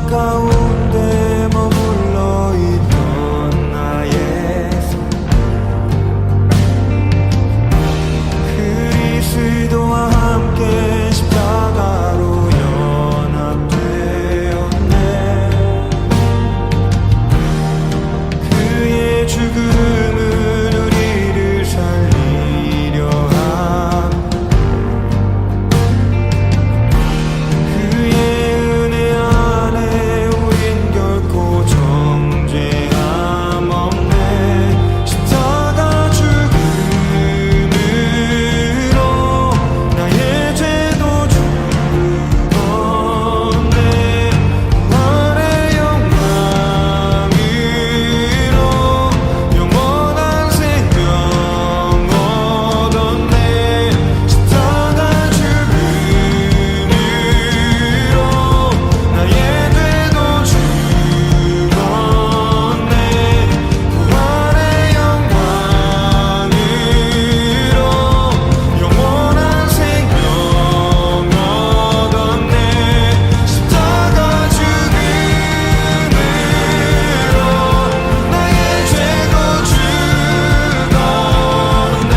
가운데 머물러 있던 나의 삶, 그리스도와 함께 십자가로 연합되었네. 그의 죽음은 우리를 살리려 함, 그의 은혜 안에 우린 결코 정죄함 없네. 십자가 죽음으로 나의 죄도 죽었네. 부활의 영광으로 영원한 생명 얻었네. 십자가 죽음으로 나의 죄도 죽었네. 부활의 영광으로 영원한 생명 얻었네. 십자가 죽음으로 나의 죄도 죽었네.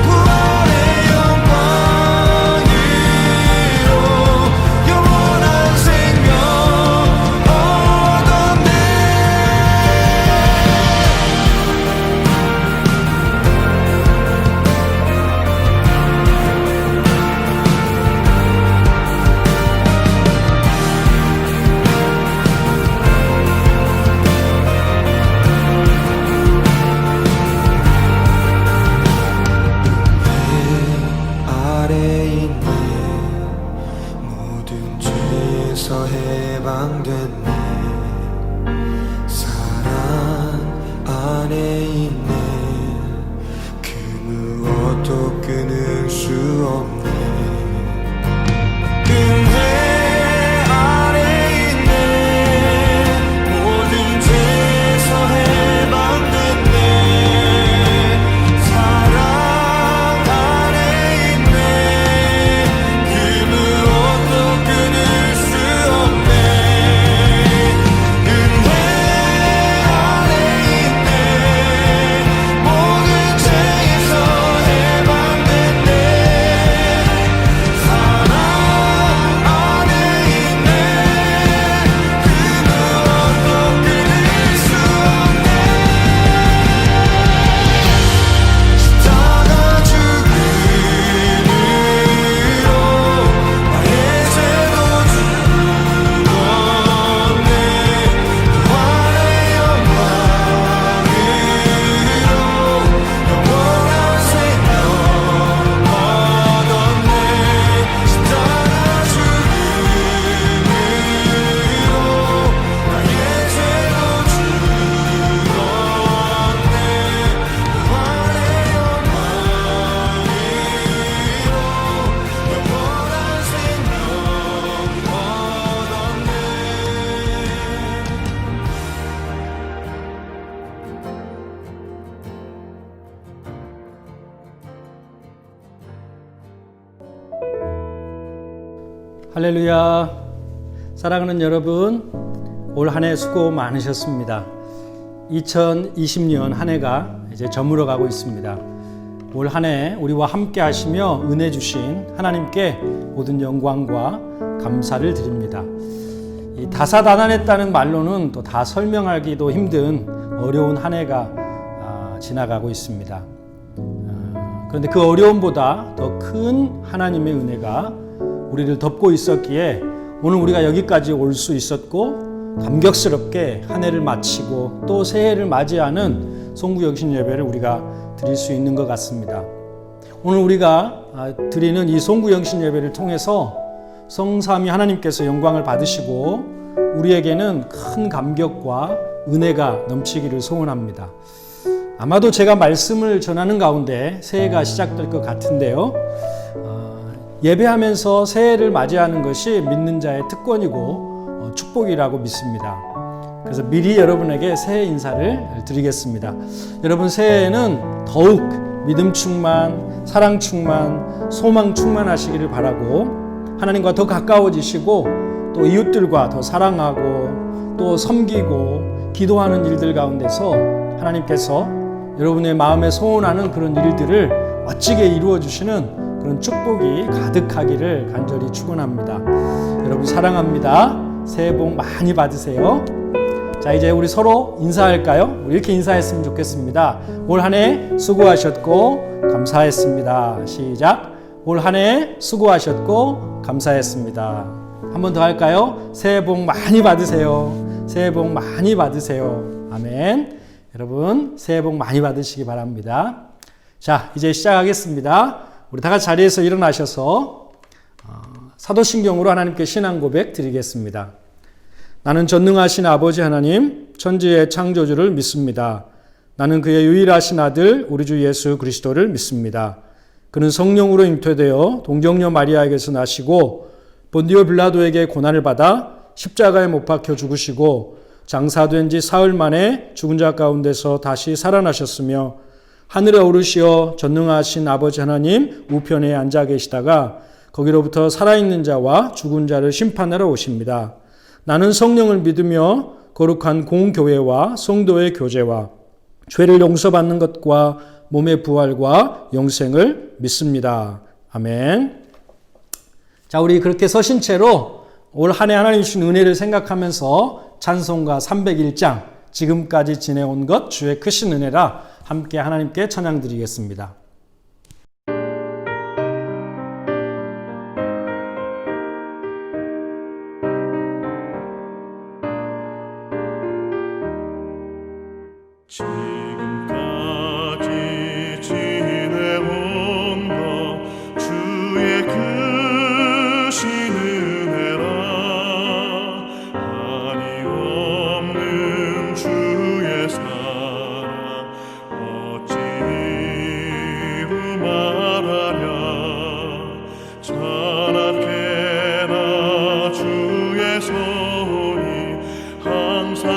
부활의 영광으로 영원한 생명 얻었네. 아래 있네. 모든 죄에서 해방됐네. 사랑 안에 있네. 그 무엇도 끊을 수 없네. 은혜 아래 있네. 모든 죄에서 해방됐네. 사랑 안에 있네. 그 무엇도 끊을 수 없네. 은혜 안에 있네. 모든 죄에서 해방됐네. 사랑 안에 있네. 그 무엇도 끊을 수 없네. 십자가 죽음으로 나의 죄도 죽었네. 부활의 영광으로 영원한 생명 얻었네. 십자가 죽음으로 나의 죄도 죽었네. 부활의 영광으로 영원한 생명 얻었네. 할렐루야. 사랑하는 여러분, 올 한 해 수고 많으셨습니다. 2020년 한 해가 이제 저물어 가고 있습니다. 올 한 해 우리와 함께 하시며 은혜 주신 하나님께 모든 영광과 감사를 드립니다. 이 다사다난했다는 말로는 또 다 설명하기도 힘든 어려운 한 해가 지나가고 있습니다. 그런데 그 어려움보다 더 큰 하나님의 은혜가 우리를 덮고 있었기에 오늘 우리가 여기까지 올 수 있었고, 감격스럽게 한 해를 마치고 또 새해를 맞이하는 송구영신 예배를 우리가 드릴 수 있는 것 같습니다. 오늘 우리가 드리는 이 송구영신 예배를 통해서 성삼위 하나님께서 영광을 받으시고 우리에게는 큰 감격과 은혜가 넘치기를 소원합니다. 아마도 제가 말씀을 전하는 가운데 새해가 시작될 것 같은데요. 예배하면서 새해를 맞이하는 것이 믿는 자의 특권이고 축복이라고 믿습니다. 그래서 미리 여러분에게 새해 인사를 드리겠습니다. 여러분 새해에는 더욱 믿음 충만, 사랑 충만, 소망 충만하시기를 바라고 하나님과 더 가까워지시고 또 이웃들과 더 사랑하고 또 섬기고 기도하는 일들 가운데서 하나님께서 여러분의 마음에 소원하는 그런 일들을 멋지게 이루어 주시는 그런 축복이 가득하기를 간절히 축원합니다. 여러분 사랑합니다. 새해 복 많이 받으세요. 자, 이제 우리 서로 인사할까요? 우리 이렇게 인사했으면 좋겠습니다. 올 한 해 수고하셨고 감사했습니다. 시작. 올 한 해 수고하셨고 감사했습니다. 한 번 더 할까요? 새해 복 많이 받으세요. 새해 복 많이 받으세요. 아멘. 여러분 새해 복 많이 받으시기 바랍니다. 자, 이제 시작하겠습니다. 우리 다 같이 자리에서 일어나셔서 사도신경으로 하나님께 신앙 고백 드리겠습니다. 나는 전능하신 아버지 하나님, 천지의 창조주를 믿습니다. 나는 그의 유일하신 아들 우리 주 예수 그리스도를 믿습니다. 그는 성령으로 잉태되어 동정녀 마리아에게서 나시고 본디오 빌라도에게 고난을 받아 십자가에 못 박혀 죽으시고 장사된 지 사흘 만에 죽은 자 가운데서 다시 살아나셨으며 하늘에 오르시어 전능하신 아버지 하나님 우편에 앉아 계시다가 거기로부터 살아있는 자와 죽은 자를 심판하러 오십니다. 나는 성령을 믿으며 거룩한 공교회와 성도의 교제와 죄를 용서받는 것과 몸의 부활과 영생을 믿습니다. 아멘. 자, 우리 그렇게 서신 채로 올 한 해 하나님 주신 은혜를 생각하면서 찬송가 301장 지금까지 지내온 것 주의 크신 은혜라 함께 하나님께 찬양 드리겠습니다. 지금까지 지내온 것 주의 크신 은혜라 한이 없는 주의 사랑 어찌 이루 말하랴 찬악해라 주의 손이 항상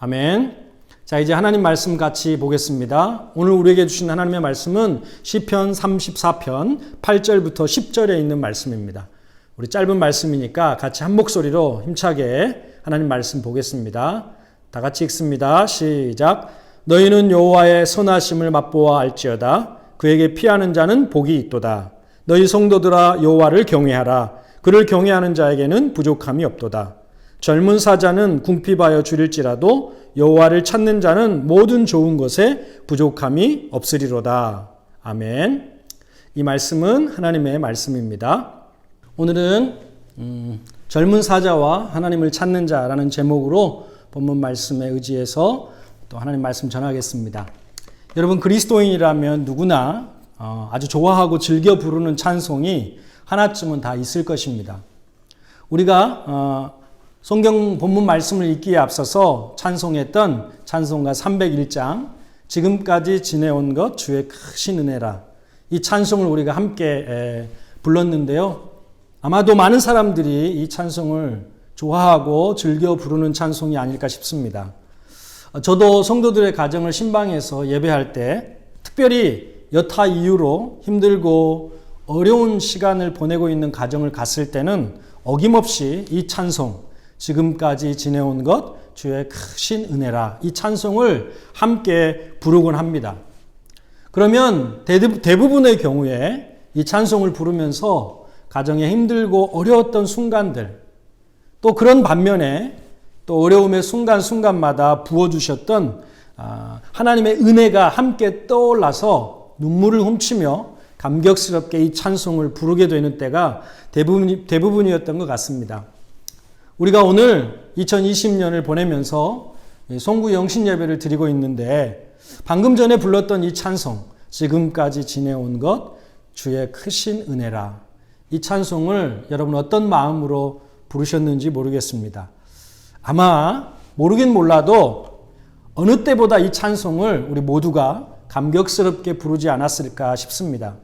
아멘. 자, 이제 하나님 말씀 같이 보겠습니다. 오늘 우리에게 주신 하나님의 말씀은 시편 34편 8절부터 10절에 있는 말씀입니다. 우리 짧은 말씀이니까 같이 한 목소리로 힘차게 하나님 말씀 보겠습니다. 다 같이 읽습니다. 시작. 너희는 여호와의 선하심을 맛보아 알지어다. 그에게 피하는 자는 복이 있도다. 너희 성도들아 여호와를 경외하라. 그를 경외하는 자에게는 부족함이 없도다. 젊은 사자는 궁핍하여 줄일지라도 여호와를 찾는 자는 모든 좋은 것에 부족함이 없으리로다. 아멘. 이 말씀은 하나님의 말씀입니다. 오늘은 젊은 사자와 하나님을 찾는 자라는 제목으로 본문 말씀에 의지해서 또 하나님 말씀 전하겠습니다. 여러분 그리스도인이라면 누구나 아주 좋아하고 즐겨 부르는 찬송이 하나쯤은 다 있을 것입니다. 우리가 성경 본문 말씀을 읽기에 앞서서 찬송했던 찬송가 301장 지금까지 지내온 것 주의 크신 은혜라, 이 찬송을 우리가 함께 불렀는데요. 아마도 많은 사람들이 이 찬송을 좋아하고 즐겨 부르는 찬송이 아닐까 싶습니다. 저도 성도들의 가정을 신방에서 예배할 때 특별히 여타 이유로 힘들고 어려운 시간을 보내고 있는 가정을 갔을 때는 어김없이 이 찬송, 지금까지 지내온 것 주의 크신 은혜라, 이 찬송을 함께 부르곤 합니다. 그러면 대부분의 경우에 이 찬송을 부르면서 가정에 힘들고 어려웠던 순간들, 또 그런 반면에 또 어려움의 순간순간마다 부어주셨던 하나님의 은혜가 함께 떠올라서 눈물을 훔치며 감격스럽게 이 찬송을 부르게 되는 때가 대부분이었던 것 같습니다. 우리가 오늘 2020년을 보내면서 송구 영신 예배를 드리고 있는데 방금 전에 불렀던 이 찬송, 지금까지 지내온 것 주의 크신 은혜라, 이 찬송을 여러분 어떤 마음으로 부르셨는지 모르겠습니다. 아마 모르긴 몰라도 어느 때보다 이 찬송을 우리 모두가 감격스럽게 부르지 않았을까 싶습니다.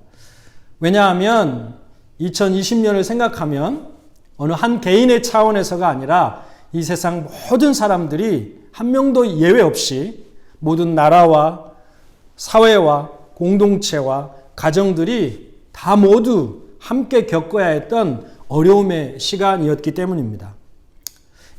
왜냐하면 2020년을 생각하면 어느 한 개인의 차원에서가 아니라 이 세상 모든 사람들이 한 명도 예외 없이 모든 나라와 사회와 공동체와 가정들이 다 모두 함께 겪어야 했던 어려움의 시간이었기 때문입니다.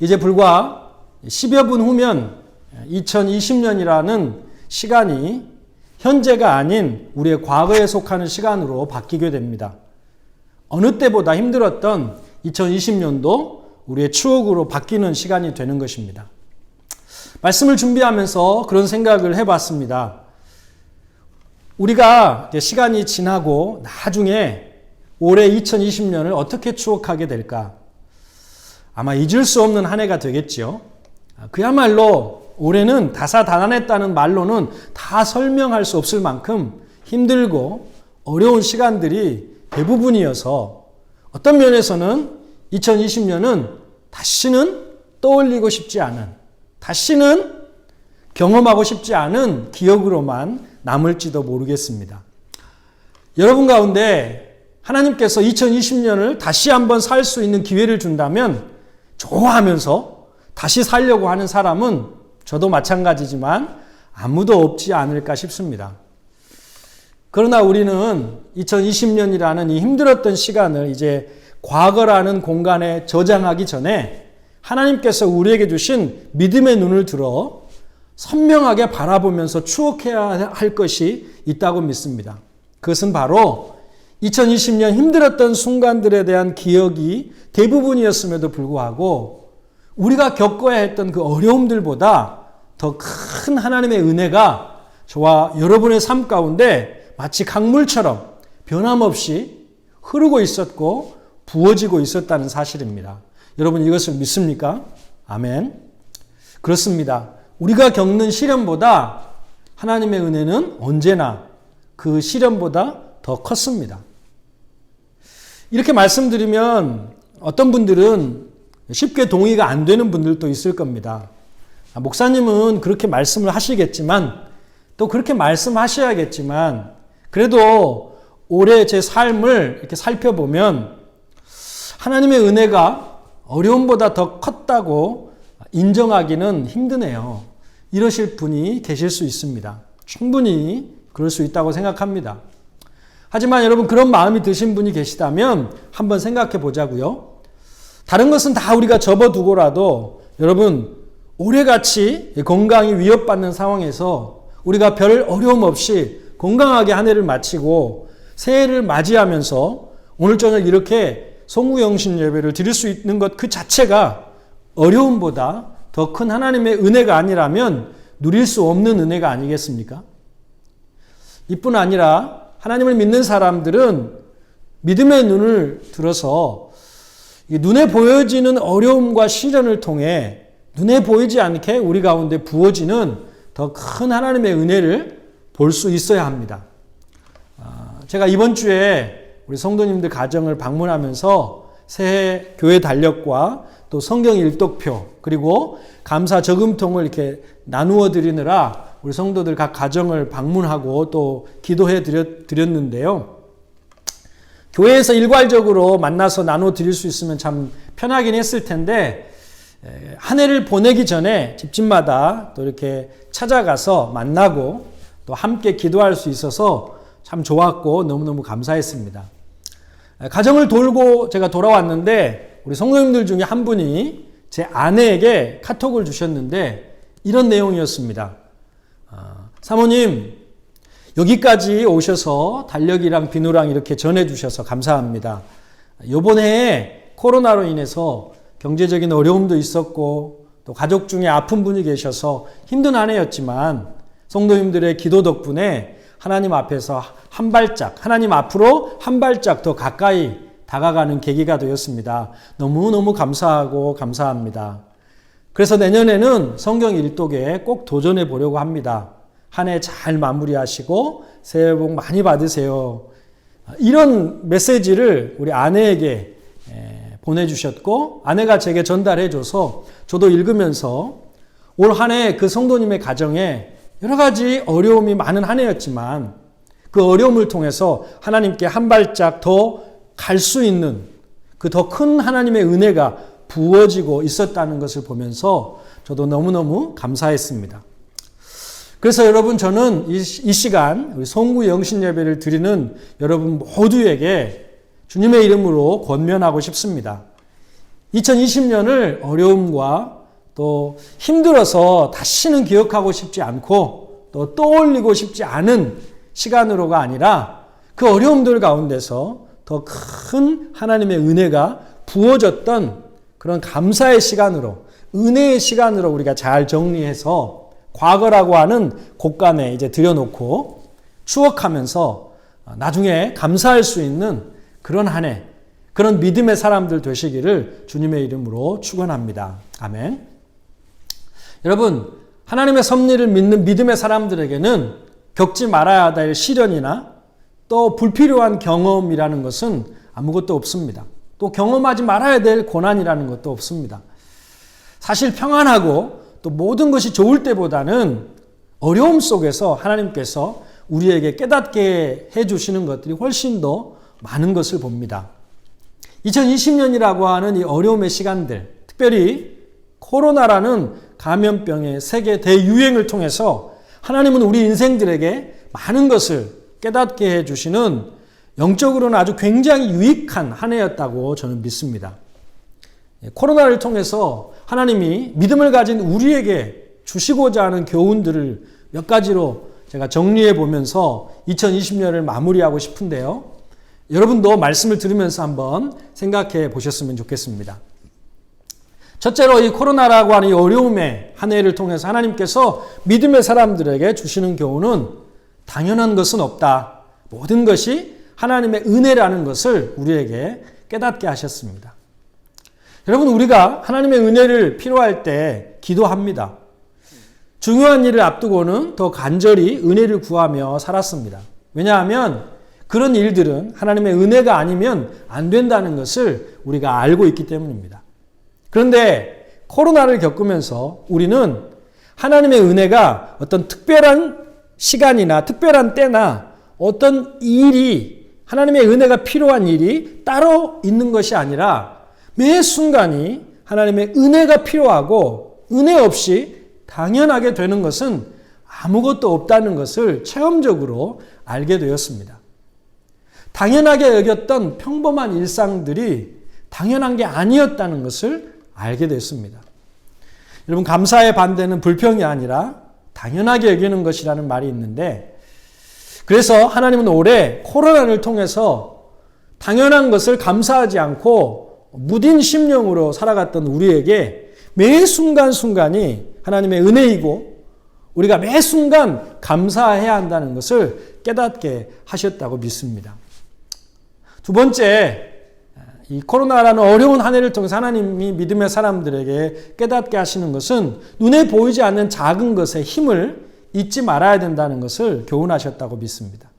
이제 불과 10여 분 후면 2020년이라는 시간이 현재가 아닌 우리의 과거에 속하는 시간으로 바뀌게 됩니다. 어느 때보다 힘들었던 2020년도 우리의 추억으로 바뀌는 시간이 되는 것입니다. 말씀을 준비하면서 그런 생각을 해봤습니다. 우리가 시간이 지나고 나중에 올해 2020년을 어떻게 추억하게 될까? 아마 잊을 수 없는 한 해가 되겠죠. 그야말로 올해는 다사다난했다는 말로는 다 설명할 수 없을 만큼 힘들고 어려운 시간들이 대부분이어서 어떤 면에서는 2020년은 다시는 떠올리고 싶지 않은, 다시는 경험하고 싶지 않은 기억으로만 남을지도 모르겠습니다. 여러분 가운데 하나님께서 2020년을 다시 한번 살 수 있는 기회를 준다면 좋아하면서 다시 살려고 하는 사람은 저도 마찬가지지만 아무도 없지 않을까 싶습니다. 그러나 우리는 2020년이라는 이 힘들었던 시간을 이제 과거라는 공간에 저장하기 전에 하나님께서 우리에게 주신 믿음의 눈을 들어 선명하게 바라보면서 추억해야 할 것이 있다고 믿습니다. 그것은 바로 2020년 힘들었던 순간들에 대한 기억이 대부분이었음에도 불구하고 우리가 겪어야 했던 그 어려움들보다 더 큰 하나님의 은혜가 저와 여러분의 삶 가운데 마치 강물처럼 변함없이 흐르고 있었고 부어지고 있었다는 사실입니다. 여러분 이것을 믿습니까? 아멘. 그렇습니다. 우리가 겪는 시련보다 하나님의 은혜는 언제나 그 시련보다 더 컸습니다. 이렇게 말씀드리면 어떤 분들은 쉽게 동의가 안 되는 분들도 있을 겁니다. 목사님은 그렇게 말씀을 하시겠지만 또 그렇게 말씀하셔야겠지만 그래도 올해 제 삶을 이렇게 살펴보면 하나님의 은혜가 어려움보다 더 컸다고 인정하기는 힘드네요. 이러실 분이 계실 수 있습니다. 충분히 그럴 수 있다고 생각합니다. 하지만 여러분 그런 마음이 드신 분이 계시다면 한번 생각해 보자고요. 다른 것은 다 우리가 접어두고라도 여러분 올해같이 건강이 위협받는 상황에서 우리가 별 어려움 없이 건강하게 한 해를 마치고 새해를 맞이하면서 오늘 저녁 이렇게 송구영신 예배를 드릴 수 있는 것 그 자체가 어려움보다 더 큰 하나님의 은혜가 아니라면 누릴 수 없는 은혜가 아니겠습니까? 이뿐 아니라 하나님을 믿는 사람들은 믿음의 눈을 들어서 눈에 보여지는 어려움과 시련을 통해 눈에 보이지 않게 우리 가운데 부어지는 더 큰 하나님의 은혜를 볼 수 있어야 합니다. 제가 이번 주에 우리 성도님들 가정을 방문하면서 새해 교회 달력과 또 성경 일독표 그리고 감사 저금통을 이렇게 나누어 드리느라 우리 성도들 각 가정을 방문하고 또 기도해 드렸는데요. 교회에서 일괄적으로 만나서 나눠 드릴 수 있으면 참 편하긴 했을 텐데 한 해를 보내기 전에 집집마다 또 이렇게 찾아가서 만나고 또 함께 기도할 수 있어서 참 좋았고 너무너무 감사했습니다. 가정을 돌고 제가 돌아왔는데 우리 성도님들 중에 한 분이 제 아내에게 카톡을 주셨는데 이런 내용이었습니다. 사모님, 여기까지 오셔서 달력이랑 비누랑 이렇게 전해주셔서 감사합니다. 이번 해에 코로나로 인해서 경제적인 어려움도 있었고 또 가족 중에 아픈 분이 계셔서 힘든 한 해였지만 성도님들의 기도 덕분에 하나님 앞에서 한 발짝, 하나님 앞으로 한 발짝 더 가까이 다가가는 계기가 되었습니다. 너무너무 감사하고 감사합니다. 그래서 내년에는 성경 일독에 꼭 도전해 보려고 합니다. 한 해 잘 마무리하시고 새해 복 많이 받으세요. 이런 메시지를 우리 아내에게 보내주셨고 아내가 제게 전달해줘서 저도 읽으면서 올 한 해 그 성도님의 가정에 여러 가지 어려움이 많은 한 해였지만 그 어려움을 통해서 하나님께 한 발짝 더 갈 수 있는 그 더 큰 하나님의 은혜가 부어지고 있었다는 것을 보면서 저도 너무너무 감사했습니다. 그래서 여러분 저는 이 시간 우리 송구 영신 예배를 드리는 여러분 모두에게 주님의 이름으로 권면하고 싶습니다. 2020년을 어려움과 또 힘들어서 다시는 기억하고 싶지 않고 또 떠올리고 싶지 않은 시간으로가 아니라 그 어려움들 가운데서 더 큰 하나님의 은혜가 부어졌던 그런 감사의 시간으로 은혜의 시간으로 우리가 잘 정리해서 과거라고 하는 곳간에 이제 들여놓고 추억하면서 나중에 감사할 수 있는 그런 한 해, 그런 믿음의 사람들 되시기를 주님의 이름으로 축원합니다. 아멘. 여러분, 하나님의 섭리를 믿는 믿음의 사람들에게는 겪지 말아야 될 시련이나 또 불필요한 경험이라는 것은 아무것도 없습니다. 또 경험하지 말아야 될 고난이라는 것도 없습니다. 사실 평안하고 또 모든 것이 좋을 때보다는 어려움 속에서 하나님께서 우리에게 깨닫게 해주시는 것들이 훨씬 더 많은 것을 봅니다. 2020년이라고 하는 이 어려움의 시간들, 특별히 코로나라는 감염병의 세계 대유행을 통해서 하나님은 우리 인생들에게 많은 것을 깨닫게 해주시는 영적으로는 아주 굉장히 유익한 한 해였다고 저는 믿습니다. 코로나를 통해서 하나님이 믿음을 가진 우리에게 주시고자 하는 교훈들을 몇 가지로 제가 정리해 보면서 2020년을 마무리하고 싶은데요. 여러분도 말씀을 들으면서 한번 생각해 보셨으면 좋겠습니다. 첫째로 이 코로나라고 하는 이 어려움의 한 해를 통해서 하나님께서 믿음의 사람들에게 주시는 교훈은 당연한 것은 없다. 모든 것이 하나님의 은혜라는 것을 우리에게 깨닫게 하셨습니다. 여러분, 우리가 하나님의 은혜를 필요할 때 기도합니다. 중요한 일을 앞두고는 더 간절히 은혜를 구하며 살았습니다. 왜냐하면 그런 일들은 하나님의 은혜가 아니면 안 된다는 것을 우리가 알고 있기 때문입니다. 그런데 코로나를 겪으면서 우리는 하나님의 은혜가 어떤 특별한 시간이나 특별한 때나 어떤 일이 하나님의 은혜가 필요한 일이 따로 있는 것이 아니라 매 순간이 하나님의 은혜가 필요하고 은혜 없이 당연하게 되는 것은 아무것도 없다는 것을 체험적으로 알게 되었습니다. 당연하게 여겼던 평범한 일상들이 당연한 게 아니었다는 것을 알게 됐습니다. 여러분, 감사의 반대는 불평이 아니라 당연하게 여기는 것이라는 말이 있는데, 그래서 하나님은 올해 코로나를 통해서 당연한 것을 감사하지 않고 무딘 심령으로 살아갔던 우리에게 매 순간순간이 하나님의 은혜이고 우리가 매 순간 감사해야 한다는 것을 깨닫게 하셨다고 믿습니다. 두 번째, 이 코로나라는 어려운 한 해를 통해서 하나님이 믿음의 사람들에게 깨닫게 하시는 것은 눈에 보이지 않는 작은 것의 힘을 잊지 말아야 된다는 것을 교훈하셨다고 믿습니다.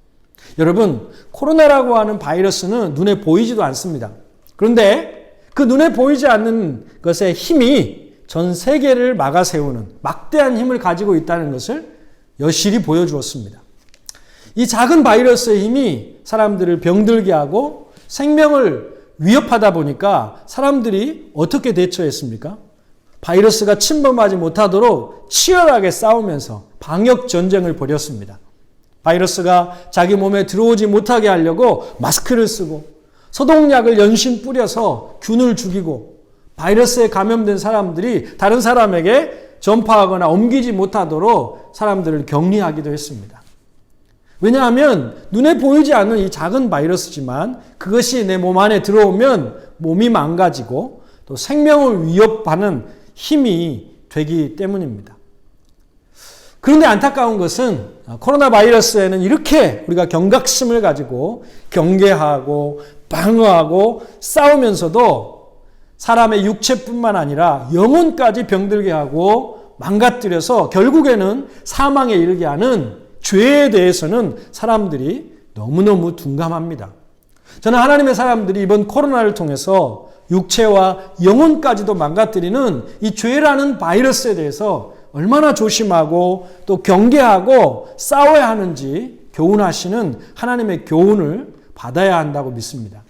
여러분, 코로나라고 하는 바이러스는 눈에 보이지도 않습니다. 그런데 그 눈에 보이지 않는 것의 힘이 전 세계를 막아세우는 막대한 힘을 가지고 있다는 것을 여실히 보여주었습니다. 이 작은 바이러스의 힘이 사람들을 병들게 하고 생명을 위협하다 보니까 사람들이 어떻게 대처했습니까? 바이러스가 침범하지 못하도록 치열하게 싸우면서 방역 전쟁을 벌였습니다. 바이러스가 자기 몸에 들어오지 못하게 하려고 마스크를 쓰고 소독약을 연신 뿌려서 균을 죽이고 바이러스에 감염된 사람들이 다른 사람에게 전파하거나 옮기지 못하도록 사람들을 격리하기도 했습니다. 왜냐하면 눈에 보이지 않는 이 작은 바이러스지만 그것이 내 몸 안에 들어오면 몸이 망가지고 또 생명을 위협하는 힘이 되기 때문입니다. 그런데 안타까운 것은 코로나 바이러스에는 이렇게 우리가 경각심을 가지고 경계하고 방어하고 싸우면서도 사람의 육체뿐만 아니라 영혼까지 병들게 하고 망가뜨려서 결국에는 사망에 이르게 하는 죄에 대해서는 사람들이 너무너무 둔감합니다. 저는 하나님의 사람들이 이번 코로나를 통해서 육체와 영혼까지도 망가뜨리는 이 죄라는 바이러스에 대해서 얼마나 조심하고 또 경계하고 싸워야 하는지 교훈하시는 하나님의 교훈을 받아야 한다고 믿습니다.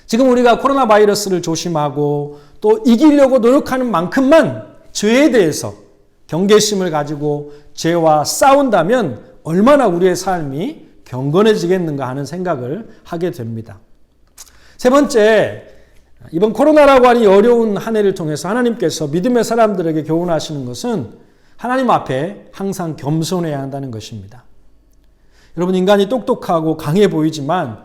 지금 우리가 코로나 바이러스를 조심하고 또 이기려고 노력하는 만큼만 죄에 대해서 경계심을 가지고 죄와 싸운다면 얼마나 우리의 삶이 경건해지겠는가 하는 생각을 하게 됩니다. 세 번째, 이번 코로나라고 하는 어려운 한 해를 통해서 하나님께서 믿음의 사람들에게 교훈하시는 것은 하나님 앞에 항상 겸손해야 한다는 것입니다. 여러분, 인간이 똑똑하고 강해 보이지만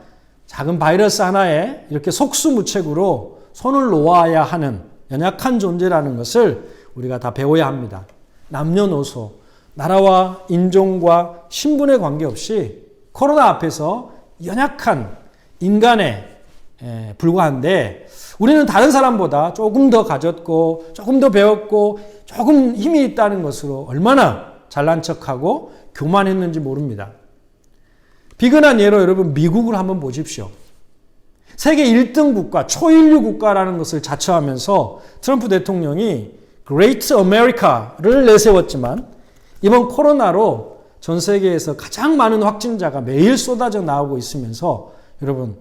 작은 바이러스 하나에 이렇게 속수무책으로 손을 놓아야 하는 연약한 존재라는 것을 우리가 다 배워야 합니다. 남녀노소, 나라와 인종과 신분에 관계없이 코로나 앞에서 연약한 인간에 불과한데 우리는 다른 사람보다 조금 더 가졌고 조금 더 배웠고 조금 힘이 있다는 것으로 얼마나 잘난 척하고 교만했는지 모릅니다. 비근한 예로 여러분 미국을 한번 보십시오. 세계 1등 국가, 초인류 국가라는 것을 자처하면서 트럼프 대통령이 Great America를 내세웠지만 이번 코로나로 전 세계에서 가장 많은 확진자가 매일 쏟아져 나오고 있으면서 여러분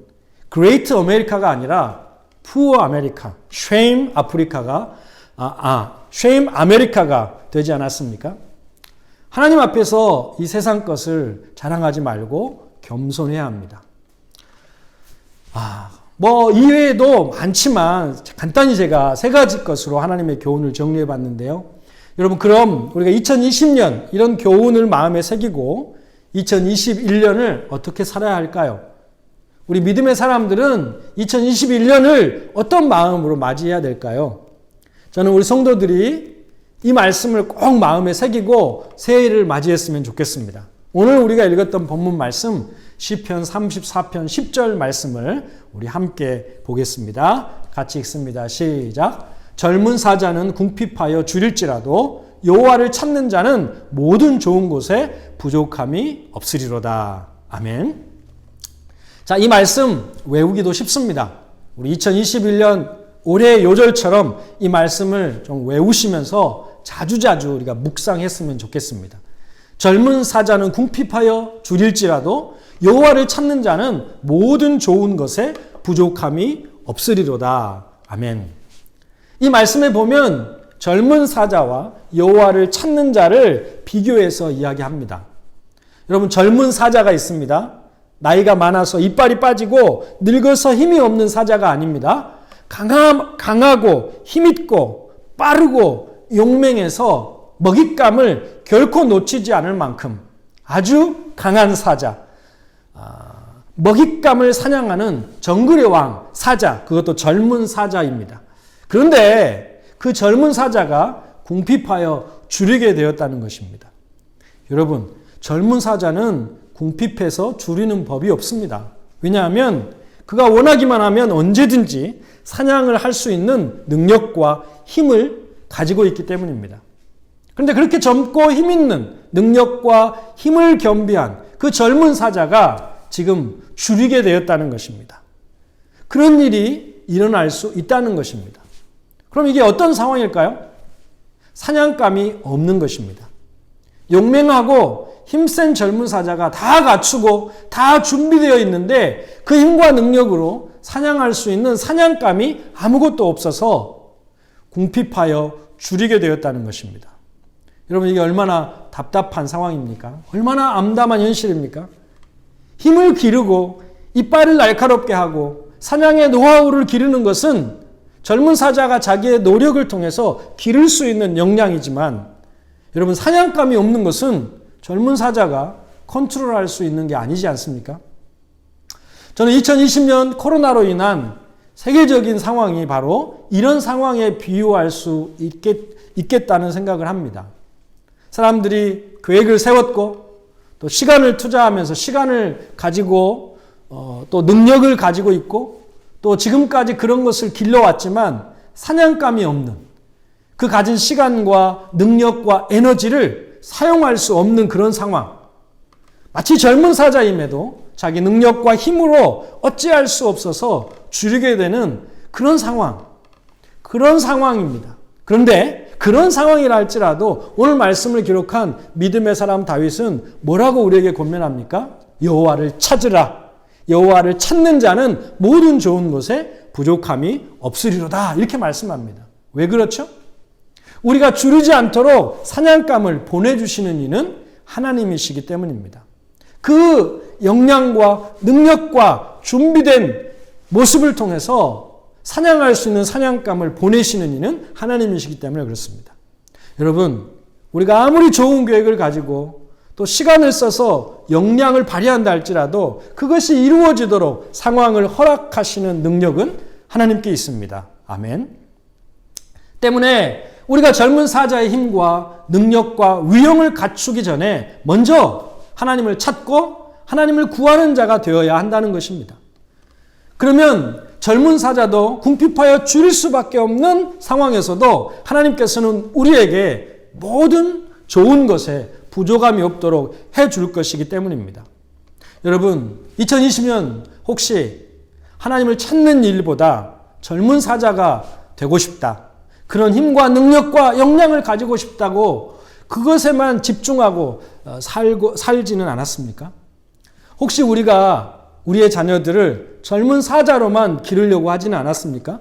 Great America가 아니라 Poor America, Shame Africa가 Shame America가 되지 않았습니까? 하나님 앞에서 이 세상 것을 자랑하지 말고 겸손해야 합니다. 이외에도 많지만 간단히 제가 세 가지 것으로 하나님의 교훈을 정리해 봤는데요. 여러분, 그럼 우리가 2020년 이런 교훈을 마음에 새기고 2021년을 어떻게 살아야 할까요? 우리 믿음의 사람들은 2021년을 어떤 마음으로 맞이해야 될까요? 저는 우리 성도들이 이 말씀을 꼭 마음에 새기고 새해를 맞이했으면 좋겠습니다. 오늘 우리가 읽었던 본문 말씀 시편 34편 10절 말씀을 우리 함께 보겠습니다. 같이 읽습니다. 시작. 젊은 사자는 궁핍하여 줄일지라도 여호와를 찾는 자는 모든 좋은 곳에 부족함이 없으리로다. 아멘. 자, 이 말씀 외우기도 쉽습니다. 우리 2021년 올해의 요절처럼 이 말씀을 좀 외우시면서 자주자주 우리가 묵상했으면 좋겠습니다. 젊은 사자는 궁핍하여 줄일지라도 여호와를 찾는 자는 모든 좋은 것에 부족함이 없으리로다. 아멘. 이 말씀에 보면 젊은 사자와 여호와를 찾는 자를 비교해서 이야기합니다. 여러분, 젊은 사자가 있습니다. 나이가 많아서 이빨이 빠지고 늙어서 힘이 없는 사자가 아닙니다. 강하고 힘있고 빠르고 용맹해서 먹잇감을 결코 놓치지 않을 만큼 아주 강한 사자, 먹잇감을 사냥하는 정글의 왕 사자, 그것도 젊은 사자입니다. 그런데 그 젊은 사자가 궁핍하여 줄이게 되었다는 것입니다. 여러분, 젊은 사자는 궁핍해서 줄이는 법이 없습니다. 왜냐하면 그가 원하기만 하면 언제든지 사냥을 할 수 있는 능력과 힘을 가지고 있기 때문입니다. 그런데 그렇게 젊고 힘있는 능력과 힘을 겸비한 그 젊은 사자가 지금 줄이게 되었다는 것입니다. 그런 일이 일어날 수 있다는 것입니다. 그럼 이게 어떤 상황일까요? 사냥감이 없는 것입니다. 용맹하고 힘센 젊은 사자가 다 갖추고 다 준비되어 있는데 그 힘과 능력으로 사냥할 수 있는 사냥감이 아무것도 없어서 궁핍하여 줄이게 되었다는 것입니다. 여러분, 이게 얼마나 답답한 상황입니까? 얼마나 암담한 현실입니까? 힘을 기르고 이빨을 날카롭게 하고 사냥의 노하우를 기르는 것은 젊은 사자가 자기의 노력을 통해서 기를 수 있는 역량이지만, 여러분, 사냥감이 없는 것은 젊은 사자가 컨트롤할 수 있는 게 아니지 않습니까? 저는 2020년 코로나로 인한 세계적인 상황이 바로 이런 상황에 비유할 수 있겠다는 생각을 합니다. 사람들이 계획을 세웠고 또 시간을 투자하면서 시간을 가지고 또 능력을 가지고 있고 또 지금까지 그런 것을 길러왔지만 사냥감이 없는, 그 가진 시간과 능력과 에너지를 사용할 수 없는 그런 상황. 마치 젊은 사자임에도 자기 능력과 힘으로 어찌할 수 없어서 줄이게 되는 그런 상황입니다. 그런데 그런 상황이라 할지라도 오늘 말씀을 기록한 믿음의 사람 다윗은 뭐라고 우리에게 권면합니까? 여호와를 찾으라. 여호와를 찾는 자는 모든 좋은 것에 부족함이 없으리로다. 이렇게 말씀합니다. 왜 그렇죠? 우리가 줄이지 않도록 사냥감을 보내주시는 이는 하나님이시기 때문입니다. 그 역량과 능력과 준비된 모습을 통해서 사냥할 수 있는 사냥감을 보내시는 이는 하나님이시기 때문에 그렇습니다. 여러분, 우리가 아무리 좋은 계획을 가지고 또 시간을 써서 역량을 발휘한다 할지라도 그것이 이루어지도록 상황을 허락하시는 능력은 하나님께 있습니다. 아멘. 때문에 우리가 젊은 사자의 힘과 능력과 위엄을 갖추기 전에 먼저 하나님을 찾고 하나님을 구하는 자가 되어야 한다는 것입니다. 그러면 젊은 사자도 궁핍하여 줄일 수밖에 없는 상황에서도 하나님께서는 우리에게 모든 좋은 것에 부족함이 없도록 해줄 것이기 때문입니다. 여러분, 2020년 혹시 하나님을 찾는 일보다 젊은 사자가 되고 싶다, 그런 힘과 능력과 역량을 가지고 싶다고 그것에만 집중하고 살지는 않았습니까? 혹시 우리가 우리의 자녀들을 젊은 사자로만 기르려고 하지는 않았습니까?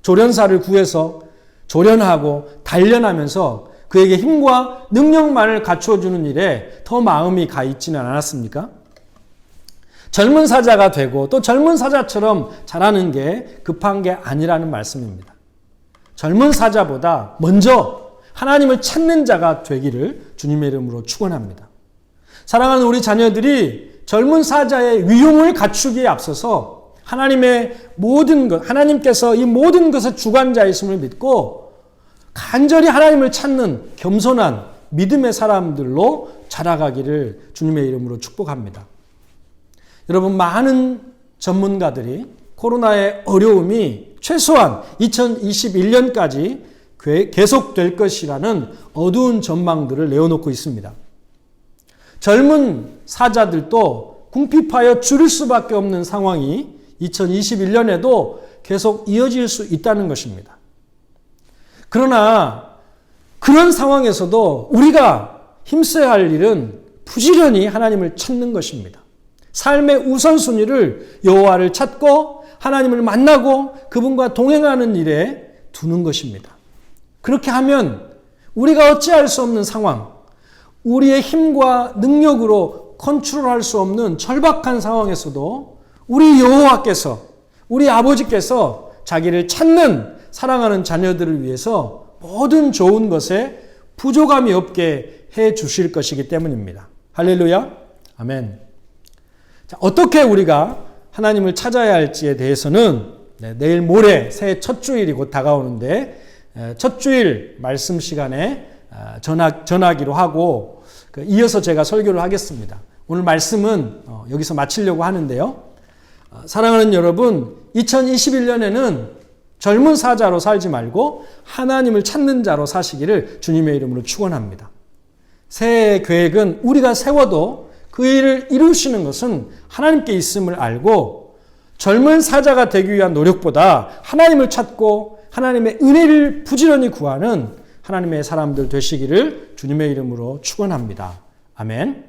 조련사를 구해서 조련하고 단련하면서 그에게 힘과 능력만을 갖춰주는 일에 더 마음이 가 있지는 않았습니까? 젊은 사자가 되고 또 젊은 사자처럼 자라는 게 급한 게 아니라는 말씀입니다. 젊은 사자보다 먼저 하나님을 찾는 자가 되기를 주님의 이름으로 축원합니다. 사랑하는 우리 자녀들이 젊은 사자의 위용을 갖추기에 앞서서 하나님께서 이 모든 것의 주관자이심을 믿고 간절히 하나님을 찾는 겸손한 믿음의 사람들로 자라가기를 주님의 이름으로 축복합니다. 여러분, 많은 전문가들이 코로나의 어려움이 최소한 2021년까지 계속될 것이라는 어두운 전망들을 내어놓고 있습니다. 젊은 사자들도 궁핍하여 줄일 수밖에 없는 상황이 2021년에도 계속 이어질 수 있다는 것입니다. 그러나 그런 상황에서도 우리가 힘써야 할 일은 부지런히 하나님을 찾는 것입니다. 삶의 우선순위를 여호와를 찾고 하나님을 만나고 그분과 동행하는 일에 두는 것입니다. 그렇게 하면 우리가 어찌할 수 없는 상황, 우리의 힘과 능력으로 컨트롤할 수 없는 절박한 상황에서도 우리 여호와께서, 우리 아버지께서 자기를 찾는 사랑하는 자녀들을 위해서 모든 좋은 것에 부족함이 없게 해 주실 것이기 때문입니다. 할렐루야. 아멘. 자, 어떻게 우리가 하나님을 찾아야 할지에 대해서는 내일 모레 새해 첫 주일이 곧 다가오는데 첫 주일 말씀 시간에 전하기로 하고 이어서 제가 설교를 하겠습니다. 오늘 말씀은 여기서 마치려고 하는데요. 사랑하는 여러분, 2021년에는 젊은 사자로 살지 말고 하나님을 찾는 자로 사시기를 주님의 이름으로 축원합니다. 새해 계획은 우리가 세워도 그 일을 이루시는 것은 하나님께 있음을 알고 젊은 사자가 되기 위한 노력보다 하나님을 찾고 하나님의 은혜를 부지런히 구하는 하나님의 사람들 되시기를 주님의 이름으로 축원합니다. 아멘.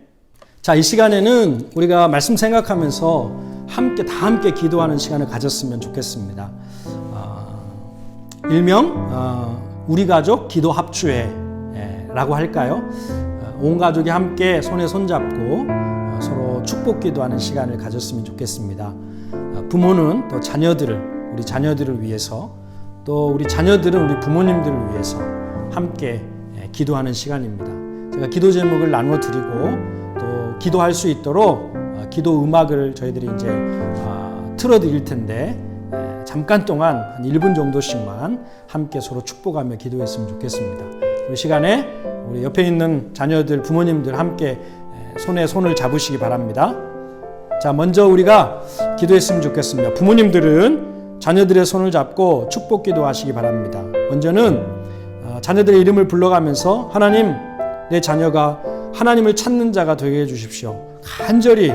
자, 이 시간에는 우리가 말씀 생각하면서 함께 기도하는 시간을 가졌으면 좋겠습니다. 일명 우리 가족 기도 합주회라고 할까요? 온 가족이 함께 손에 손잡고 서로 축복 기도하는 시간을 가졌으면 좋겠습니다. 부모는 또 우리 자녀들을 위해서, 또 우리 자녀들은 우리 부모님들을 위해서 함께 기도하는 시간입니다. 제가 기도 제목을 나누어 드리고 또 기도할 수 있도록 기도 음악을 저희들이 이제 틀어 드릴 텐데, 잠깐 동안 한 1분 정도씩만 함께 서로 축복하며 기도했으면 좋겠습니다. 우리 시간에 우리 옆에 있는 자녀들, 부모님들 함께 손에 손을 잡으시기 바랍니다. 자, 먼저 우리가 기도했으면 좋겠습니다. 부모님들은 자녀들의 손을 잡고 축복 기도하시기 바랍니다. 먼저는 자녀들의 이름을 불러가면서 하나님, 내 자녀가 하나님을 찾는 자가 되게 해주십시오. 간절히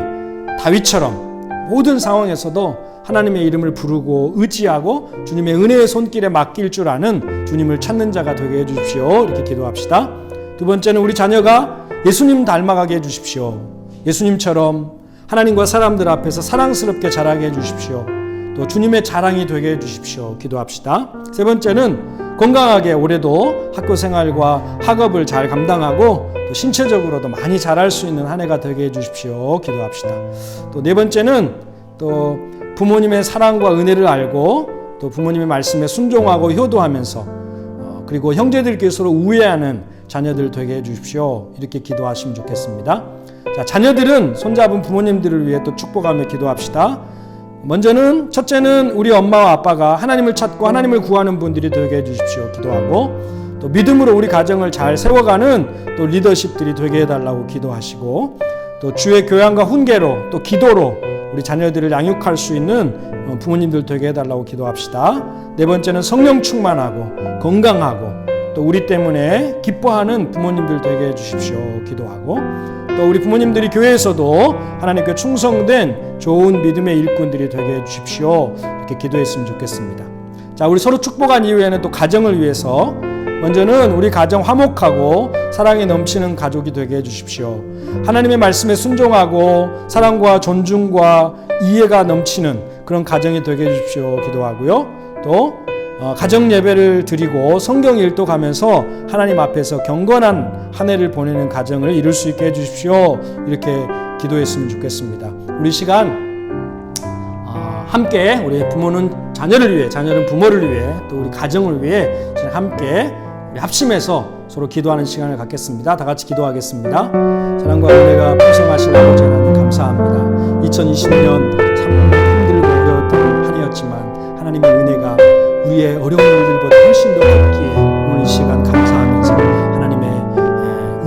다윗처럼 모든 상황에서도 하나님의 이름을 부르고 의지하고 주님의 은혜의 손길에 맡길 줄 아는 주님을 찾는 자가 되게 해주십시오. 이렇게 기도합시다. 두 번째는 우리 자녀가 예수님 닮아가게 해주십시오. 예수님처럼 하나님과 사람들 앞에서 사랑스럽게 자라게 해주십시오. 또 주님의 자랑이 되게 해주십시오. 기도합시다. 세 번째는 건강하게 올해도 학교 생활과 학업을 잘 감당하고 또 신체적으로도 많이 자랄 수 있는 한 해가 되게 해주십시오. 기도합시다. 또 네 번째는 또 부모님의 사랑과 은혜를 알고 또 부모님의 말씀에 순종하고 효도하면서 그리고 형제들끼리 서로 우애하는 자녀들 되게 해주십시오. 이렇게 기도하시면 좋겠습니다. 자, 자녀들은 손잡은 부모님들을 위해 또 축복하며 기도합시다. 먼저는 첫째는 우리 엄마와 아빠가 하나님을 찾고 하나님을 구하는 분들이 되게 해주십시오. 기도하고 또 믿음으로 우리 가정을 잘 세워가는 또 리더십들이 되게 해달라고 기도하시고 또 주의 교양과 훈계로 또 기도로 우리 자녀들을 양육할 수 있는 부모님들 되게 해달라고 기도합시다. 네 번째는 성령 충만하고 건강하고 또 우리 때문에 기뻐하는 부모님들 되게 해주십시오. 기도하고 또 우리 부모님들이 교회에서도 하나님께 충성된 좋은 믿음의 일꾼들이 되게 해주십시오. 이렇게 기도했으면 좋겠습니다. 자, 우리 서로 축복한 이후에는 또 가정을 위해서 먼저는 우리 가정 화목하고 사랑이 넘치는 가족이 되게 해주십시오. 하나님의 말씀에 순종하고 사랑과 존중과 이해가 넘치는 그런 가정이 되게 해주십시오. 기도하고요. 또 가정 예배를 드리고 성경 일독하면서 하나님 앞에서 경건한 한 해를 보내는 가정을 이룰 수 있게 해주십시오. 이렇게 기도했으면 좋겠습니다. 우리 시간 함께 우리 부모는 자녀를 위해, 자녀는 부모를 위해, 또 우리 가정을 위해 함께 우리 합심해서 서로 기도하는 시간을 갖겠습니다. 다 같이 기도하겠습니다. 사랑과 은혜가 풍성하신 아버지 하나님 감사합니다. 2020년 참 힘들고 어려웠던 한 해였지만 하나님의 은혜가 우리의 어려운 일들보다 훨씬 더 컸기에 오늘 이 시간 감사하면서 하나님의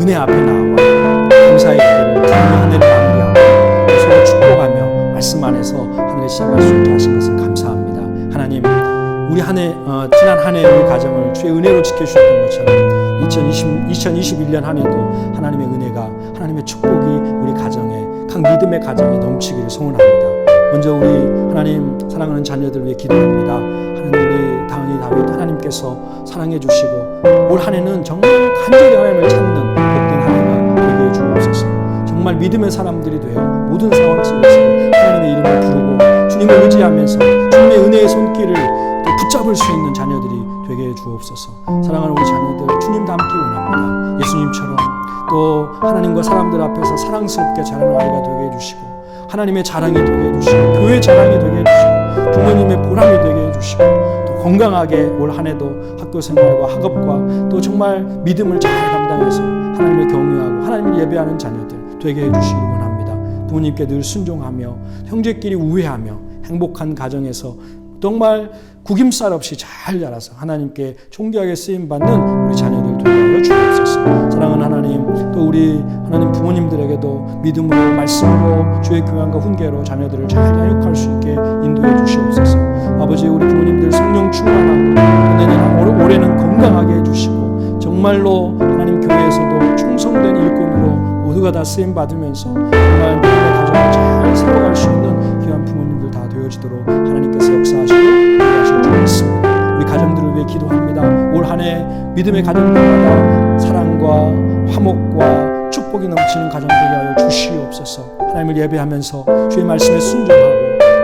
은혜 앞에 나와 감사의 기도를 주님의 한 해를 마무리하고 서로 축복하며 말씀 안에서 한 해를 시작할 수 있게 하신 것을 감사합니다. 하나님, 우리 지난 한 해 우리 가정을 주의 은혜로 지켜주셨던 것처럼 2021년 한 해도 하나님의 은혜가, 하나님의 축복이 우리 가정에, 각 믿음의 가정에 넘치기를 소원합니다. 먼저 우리 하나님 사랑하는 자녀들 위해 기도합니다. 하나님, 우리 다윗 하나님께서 사랑해 주시고 올 한 해는 정말 간절히 하나님을 찾는 복된 한 해가 되게 해주옵소서. 정말 믿음의 사람들이 되어 모든 상황 속에서 하나님의 이름을 부르고 주님을 의지하면서 주님의 은혜의 손길을 또 붙잡을 수 있는 자녀들이 되게 해주옵소서. 사랑하는 우리 자녀들 주님 닮기 원합니다. 예수님처럼 또 하나님과 사람들 앞에서 사랑스럽게 자라는 아이가 되게 해주시고 하나님의 자랑이 되게 해주시고 교회 자랑이 되게 해주시고 부모님의 보람이 되게 해주시고 또 건강하게 올 한 해도 학교 생활과 학업과 또 정말 믿음을 잘 감당해서 하나님을 경외하고 하나님을 예배하는 자녀들 되게 해주시기 원합니다. 부모님께 늘 순종하며 형제끼리 우애하며 행복한 가정에서 정말 구김살 없이 잘 자라서 하나님께 존귀하게 쓰임받는 우리 자녀들 되게 하여 주옵소서. 사랑하는 하나님, 또 우리 하나님 부모님들에게도 믿음으로 말씀으로 주의 교양과 훈계로 자녀들을 잘 양육할 수 있게 인도해 주시옵소서. 아버지, 우리 부모님들 성령 충만하고 내년 올해는 건강하게 해주시고 정말로 하나님 교회에서도 충성된 일꾼으로 모두가 다 쓰임받으면서 정말 믿음의 가정을 잘 세워갈 수 있는 귀한 부모님들 다 되어주옵소서. 이루어지도록 하나님께서 역사하시고 인도하실 줄 믿습니다. 우리 가정들을 위해 기도합니다. 올 한 해 믿음의 가정들마다 사랑과 화목과 축복이 넘치는 가정 되게 하여 주시옵소서. 하나님을 예배하면서 주의 말씀에 순종하고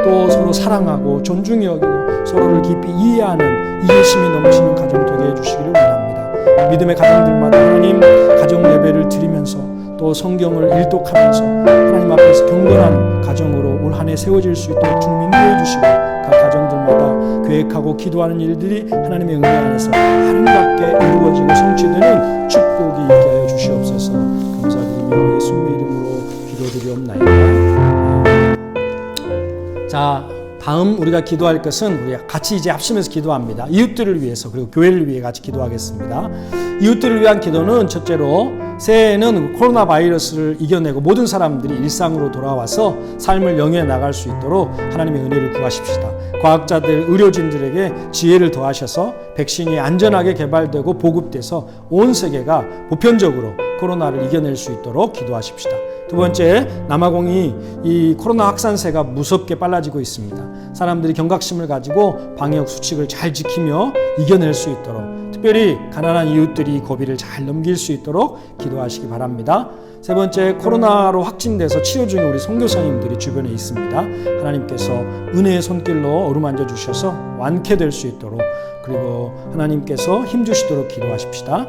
또 서로 사랑하고 존중히 여기고 서로를 깊이 이해하는 이해심이 넘치는 가정 되게 해주시기를 원합니다. 믿음의 가정들마다 하나님 가정 예배를 드리면서 또 성경을 일독하면서 하나님 앞에서 경건한 가정으로 올 한 해 세워질 수 있도록 주님 인도해 주시고 각 가정들마다 계획하고 기도하는 일들이 하나님의 은혜 안에서 아름답게 이루어지고 성취되는 축복이 있게 하여 주시옵소서. 감사드리며 예수님의 이름으로 기도드리옵나이다. 자, 다음 우리가 기도할 것은 우리 같이 이제 합심해서 기도합니다. 이웃들을 위해서 그리고 교회를 위해 같이 기도하겠습니다. 이웃들을 위한 기도는 첫째로 새해에는 코로나 바이러스를 이겨내고 모든 사람들이 일상으로 돌아와서 삶을 영위해 나갈 수 있도록 하나님의 은혜를 구하십시다. 과학자들, 의료진들에게 지혜를 더하셔서 백신이 안전하게 개발되고 보급돼서 온 세계가 보편적으로 코로나를 이겨낼 수 있도록 기도하십시다. 두 번째, 남아공이 이 코로나 확산세가 무섭게 빨라지고 있습니다. 사람들이 경각심을 가지고 방역 수칙을 잘 지키며 이겨낼 수 있도록, 특별히 가난한 이웃들이 이 고비를 잘 넘길 수 있도록 기도하시기 바랍니다. 세 번째, 코로나로 확진돼서 치료 중에 우리 선교사님들이 주변에 있습니다. 하나님께서 은혜의 손길로 어루만져 주셔서 완쾌될 수 있도록, 그리고 하나님께서 힘주시도록 기도하십시다.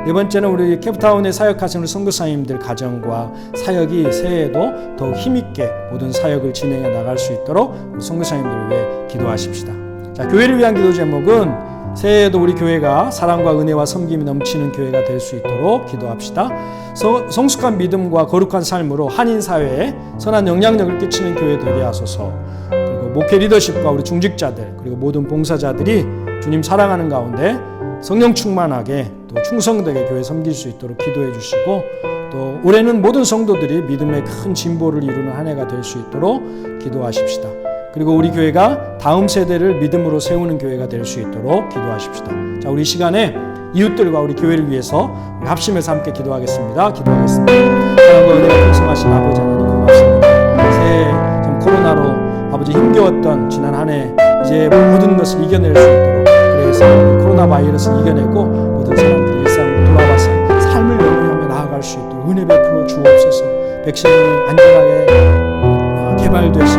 네 번째는 우리 케이프타운에 사역하시는 우리 선교사님들 가정과 사역이 새해에도 더욱 힘있게 모든 사역을 진행해 나갈 수 있도록 우리 선교사님들을 위해 기도하십시다. 자, 교회를 위한 기도 제목은 새해에도 우리 교회가 사랑과 은혜와 섬김이 넘치는 교회가 될 수 있도록 기도합시다. 성숙한 믿음과 거룩한 삶으로 한인 사회에 선한 영향력을 끼치는 교회 되게 하소서. 그리고 목회 리더십과 우리 중직자들 그리고 모든 봉사자들이 주님 사랑하는 가운데 성령 충만하게 또 충성되게 교회 섬길 수 있도록 기도해 주시고, 또 올해는 모든 성도들이 믿음의 큰 진보를 이루는 한 해가 될 수 있도록 기도하십시다. 그리고 우리 교회가 다음 세대를 믿음으로 세우는 교회가 될 수 있도록 기도하십시다. 자, 우리 시간에 이웃들과 우리 교회를 위해서 우리 합심해서 함께 기도하겠습니다. 기도하겠습니다. 사랑과 은혜가 풍성하신 아버지 하나님 고맙습니다. 새해 참 코로나로 아버지 힘겨웠던 지난 한 해 이제 모든 것을 이겨낼 수 있도록, 그래서 코로나 바이러스를 이겨내고 모든 사람들이 일상으로 돌아와서 삶을 영위하며 나아갈 수 있도록 은혜 베풀어 주옵소서. 백신이 안전하게 개발돼서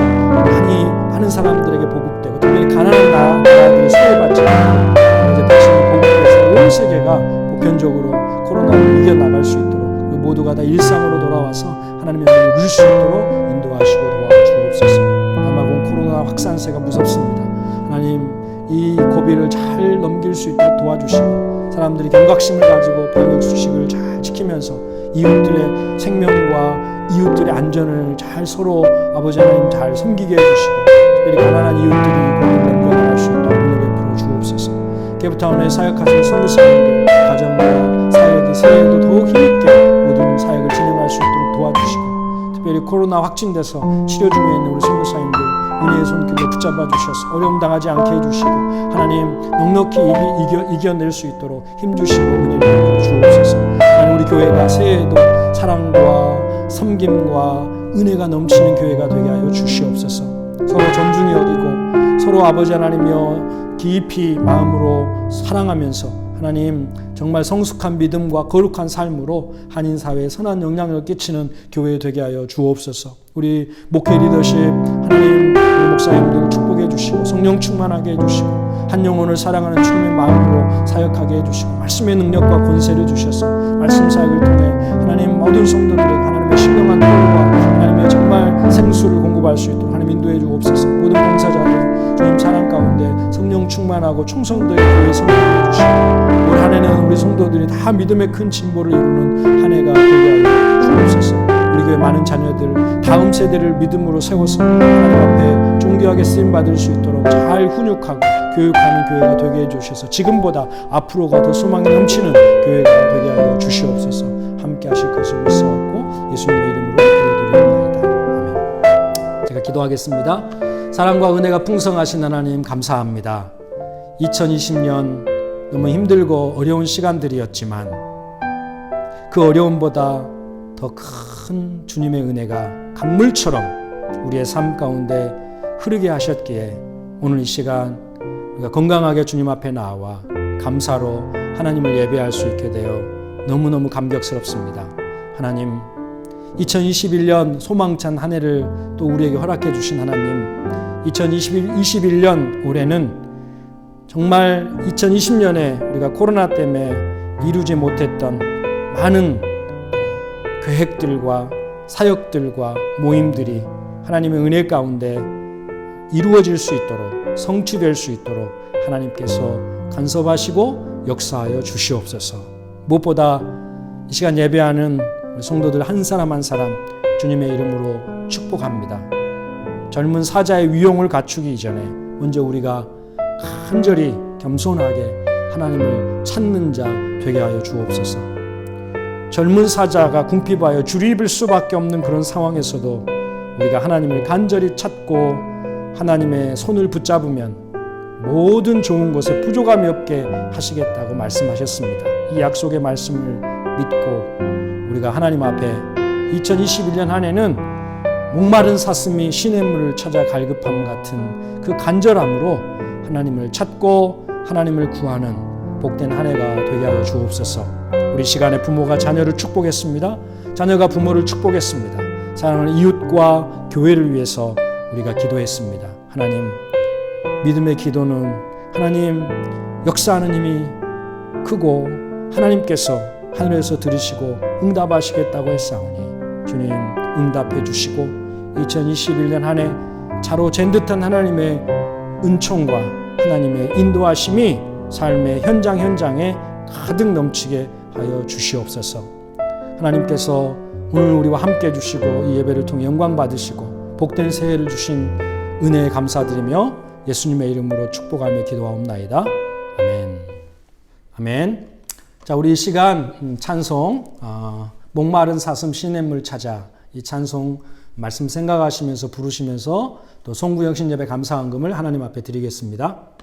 많은 사람들에게 보급되고, 특별히 가난한 나라들이 수혜받지 않고 이제 백신이 보급돼서 온 세계가 보편적으로 코로나를 이겨나갈 수 있도록, 모두가 다 일상으로 돌아와서 하나님의 은혜를 누릴 수 있도록 인도하시고 도와주옵소서. 남아공 코로나 확산세가 무섭습니다. 하나님, 이 고비를 잘 넘길 수 있도록 도와주시고, 사람들이 경각심을 가지고 방역 수칙을 잘 지키면서 이웃들의 생명과 이웃들의 안전을 잘 서로 아버지 하나님 잘 섬기게 해주시고, 특별히 가난한 이웃들이 고비를 넘겨나갈 수 있도록 은혜 베풀어 주옵소서. 케이프타운에 사역하신 선교사님들 가정과 사역이 새해에도 더욱 힘있게 모든 사역을 진행할 수 있도록 도와주시고, 특별히 코로나 확진돼서 치료 중에 있는 우리 선교사님들 은혜의 손길로 붙잡아 주셔서 어려움 당하지 않게 해주시고, 하나님 넉넉히 이겨낼 수 있도록 힘주시고 은혜를 베풀어 주옵소서. 하나님, 우리 교회가 새해에도 사랑과 섬김과 은혜가 넘치는 교회가 되게 하여 주시옵소서. 서로 존중히 여기고 서로 아버지 하나님이여 깊이 마음으로 사랑하면서 하나님 정말 성숙한 믿음과 거룩한 삶으로 한인 사회에 선한 영향을 끼치는 교회 되게 하여 주옵소서. 우리 목회 리더십 하나님 우리 목사님들 축복해 주시고 성령 충만하게 해주시고 한 영혼을 사랑하는 주님의 마음으로 사역하게 해주시고 말씀의 능력과 권세를 주셔서 말씀 사역을 통해 하나님 모든 성도들에게 하나님의 신령한 도움과 하나님의 정말 생수를 공급할 수 있도록 하나님 인도해 주옵소서. 모든 봉사자들 주님 사랑 가운데 성령 충만하고 충성되게 교회 섬기게 해주시고 올 한 해는 우리 성도들이 다 믿음의 큰 진보를 이루는 한 해가 되게 하여 주옵소서. 우리 교회 많은 자녀들 다음 세대를 믿음으로 세워서 하나님 앞에 존귀하게 쓰임받을 수 있도록 잘 훈육하고 교육하는 교회가 되게 해주셔서 지금보다 앞으로가 더 소망이 넘치는 교회가 되게 하여 주시옵소서. 함께 하실 것을 믿사옵고 예수님의 이름으로 기도드리옵나이다. 아멘. 제가 기도하겠습니다. 사랑과 은혜가 풍성하신 하나님 감사합니다. 2020년 너무 힘들고 어려운 시간들이었지만 그 어려움보다 더 큰 주님의 은혜가 강물처럼 우리의 삶 가운데 흐르게 하셨기에 오늘 이 시간 우리가 건강하게 주님 앞에 나와 감사로 하나님을 예배할 수 있게 되어 너무너무 감격스럽습니다. 하나님, 2021년 소망찬 한 해를 또 우리에게 허락해 주신 하나님, 2021년 올해는 정말 2020년에 우리가 코로나 때문에 이루지 못했던 많은 계획들과 사역들과 모임들이 하나님의 은혜 가운데 이루어질 수 있도록, 성취될 수 있도록 하나님께서 간섭하시고 역사하여 주시옵소서. 무엇보다 이 시간 예배하는 우리 성도들 한 사람 한 사람 주님의 이름으로 축복합니다. 젊은 사자의 위용을 갖추기 이전에 먼저 우리가 간절히 겸손하게 하나님을 찾는 자 되게 하여 주옵소서. 젊은 사자가 궁핍하여 줄이 입을 수밖에 없는 그런 상황에서도 우리가 하나님을 간절히 찾고 하나님의 손을 붙잡으면 모든 좋은 것에 부족함이 없게 하시겠다고 말씀하셨습니다. 이 약속의 말씀을 믿고 우리가 하나님 앞에 2021년 한 해는 목마른 사슴이 시냇물을 찾아 갈급함 같은 그 간절함으로 하나님을 찾고 하나님을 구하는 복된 한 해가 되게 하여 주옵소서. 우리 시간에 부모가 자녀를 축복했습니다. 자녀가 부모를 축복했습니다. 사랑하는 이웃과 교회를 위해서 우리가 기도했습니다. 하나님, 믿음의 기도는 하나님 역사하는 힘이 크고 하나님께서 하늘에서 들으시고 응답하시겠다고 했사오니 주님 응답해 주시고 2021년 한 해 차로 잰 듯한 하나님의 은총과 하나님의 인도하심이 삶의 현장에 가득 넘치게 하여 주시옵소서. 하나님께서 오늘 우리와 함께 해주시고 이 예배를 통해 영광 받으시고 복된 새해를 주신 은혜에 감사드리며 예수님의 이름으로 축복하며 기도하옵나이다. 아멘. 아멘. 자, 우리 이 시간 찬송 목마른 사슴 시냇물 찾아, 이 찬송 말씀 생각하시면서 부르시면서 또 송구영신 예배 감사헌금을 하나님 앞에 드리겠습니다.